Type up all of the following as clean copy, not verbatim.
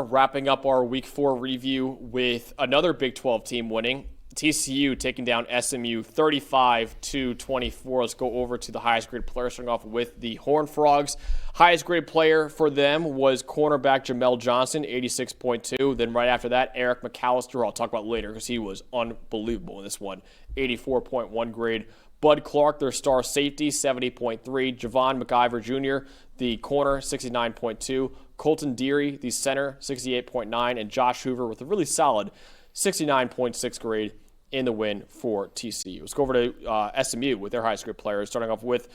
Wrapping up our Week 4 review with another Big 12 team winning. TCU taking down SMU 35-24. Let's go over to the highest grade player, starting off with the Horned Frogs. Highest grade player for them was cornerback Jamel Johnson, 86.2. Then right after that, Eric McAllister, I'll talk about later because he was unbelievable in this one, 84.1 grade. Bud Clark, their star safety, 70.3. Javon McIver Jr., the corner, 69.2. Colton Deary, the center, 68.9. And Josh Hoover with a really solid 69.6 grade in the win for TCU. Let's go over to SMU with their highest grade players, starting off with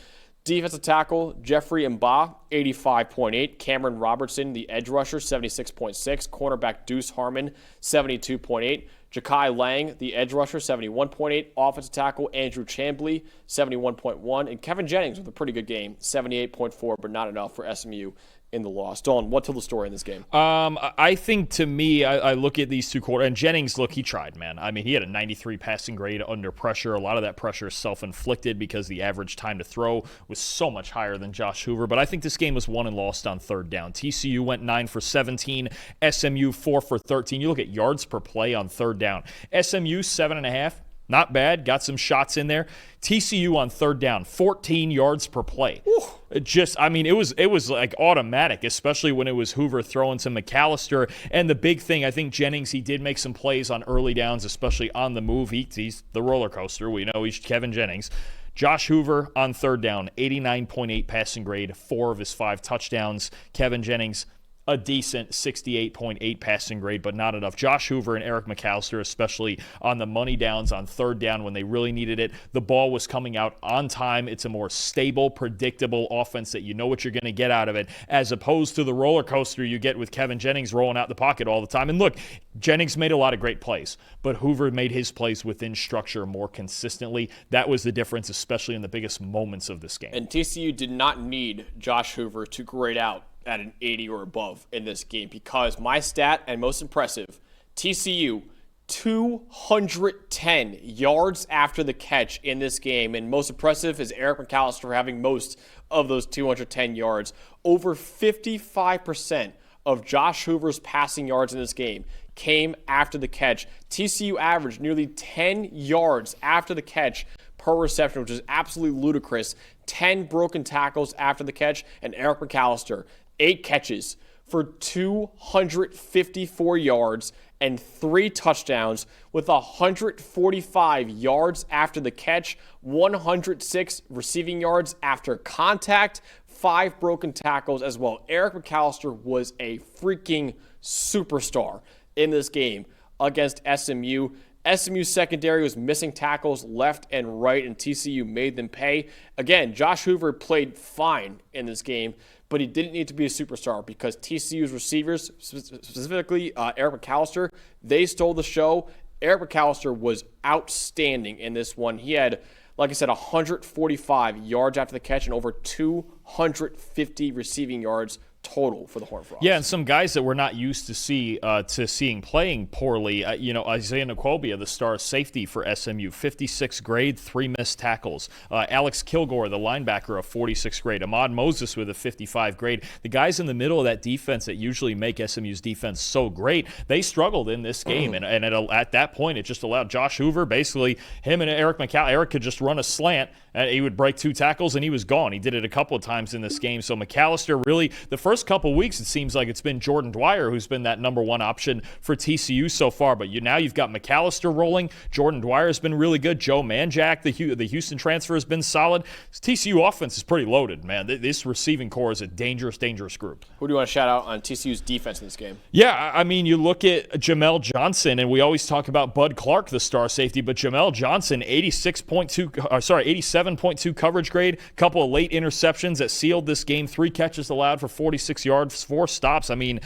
defensive tackle Jeffrey Mba, 85.8. Cameron Robertson, the edge rusher, 76.6. Cornerback Deuce Harmon, 72.8. Ja'Kai Lang, the edge rusher, 71.8. Offensive tackle Andrew Chamblee, 71.1. And Kevin Jennings with a pretty good game, 78.4, but not enough for SMU in the loss. Dalton, what told the story in this game? I think, to me, I look at these two quarters, and Jennings, look, he tried, man. I mean, he had a 93 passing grade under pressure. A lot of that pressure is self-inflicted because the average time to throw was so much higher than Josh Hoover. But I think this game was won and lost on third down. TCU went 9 for 17, SMU 4 for 13. You look at yards per play on third down. SMU 7.5. Not bad. Got some shots in there. TCU on third down, 14 yards per play. It was like automatic, especially when it was Hoover throwing to McAllister. And the big thing, I think Jennings, he did make some plays on early downs, especially on the move. He's the roller coaster. We know he's Kevin Jennings. Josh Hoover on third down, 89.8 passing grade, 4 of his 5 touchdowns. Kevin Jennings, a decent 68.8 passing grade, but not enough. Josh Hoover and Eric McAllister, especially on the money downs on third down when they really needed it. The ball was coming out on time. It's a more stable, predictable offense that you know what you're going to get out of it, as opposed to the roller coaster you get with Kevin Jennings rolling out the pocket all the time. And look, Jennings made a lot of great plays, but Hoover made his plays within structure more consistently. That was the difference, especially in the biggest moments of this game. And TCU did not need Josh Hoover to grade out at an 80 or above in this game, because my stat, and most impressive, TCU 210 yards after the catch in this game, and most impressive is Eric McAllister having most of those 210 yards. Over 55% of Josh Hoover's passing yards in this game came after the catch. TCU averaged nearly 10 yards after the catch per reception, which is absolutely ludicrous. 10 broken tackles after the catch, and Eric McAllister, 8 catches for 254 yards and 3 touchdowns with 145 yards after the catch, 106 receiving yards after contact, 5 broken tackles as well. Eric McAllister was a freaking superstar in this game against SMU. SMU's secondary was missing tackles left and right, and TCU made them pay. Again, Josh Hoover played fine in this game, but he didn't need to be a superstar because TCU's receivers, specifically Eric McAllister, they stole the show. Eric McAllister was outstanding in this one. He had, like I said, 145 yards after the catch and over 250 receiving yards total for the Horned Frogs. Yeah, and some guys that we're not used to seeing playing poorly. Isaiah Nkwobia, the star safety for SMU, 56th grade, 3 missed tackles. Alex Kilgore, the linebacker, of 46th grade. Ahmad Moses with a 55 grade. The guys in the middle of that defense that usually make SMU's defense so great, they struggled in this game. And at that point, it just allowed Josh Hoover, basically him and Eric McAllister. Eric could just run a slant, and he would break 2 tackles, and he was gone. He did it a couple of times in this game. So McAllister really, the first couple of weeks, it seems like it's been Jordan Dwyer who's been that number 1 option for TCU so far. But now you've got McAllister rolling. Jordan Dwyer has been really good. Joe Manjack, the Houston transfer, has been solid. This TCU offense is pretty loaded, man. This receiving core is a dangerous, dangerous group. Who do you want to shout out on TCU's defense in this game? Yeah, I mean, you look at Jamel Johnson, and we always talk about Bud Clark, the star safety, but Jamel Johnson, 87.2 coverage grade, couple of late interceptions that sealed this game, 3 catches allowed for 46 yards, 4 stops. I mean,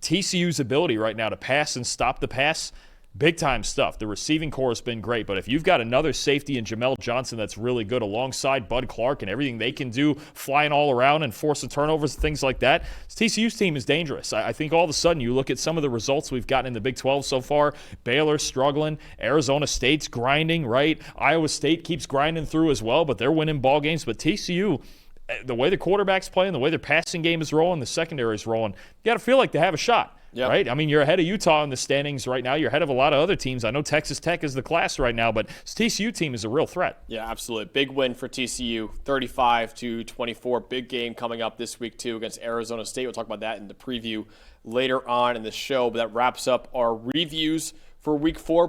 TCU's ability right now to pass and stop the pass, big-time stuff. The receiving core has been great, but if you've got another safety in Jamel Johnson that's really good alongside Bud Clark and everything they can do, flying all around and forcing turnovers and things like that, TCU's team is dangerous. I think all of a sudden you look at some of the results we've gotten in the Big 12 so far. Baylor's struggling. Arizona State's grinding, right? Iowa State keeps grinding through as well, but they're winning ball games. But TCU, the way the quarterback's playing, the way their passing game is rolling, the secondary is rolling, you got to feel like they have a shot. Yep. Right? I mean, you're ahead of Utah in the standings right now. You're ahead of a lot of other teams. I know Texas Tech is the class right now, but this TCU team is a real threat. Yeah, absolutely. Big win for TCU, 35-24. Big game coming up this week, too, against Arizona State. We'll talk about that in the preview later on in the show, but that wraps up our reviews for Week 4.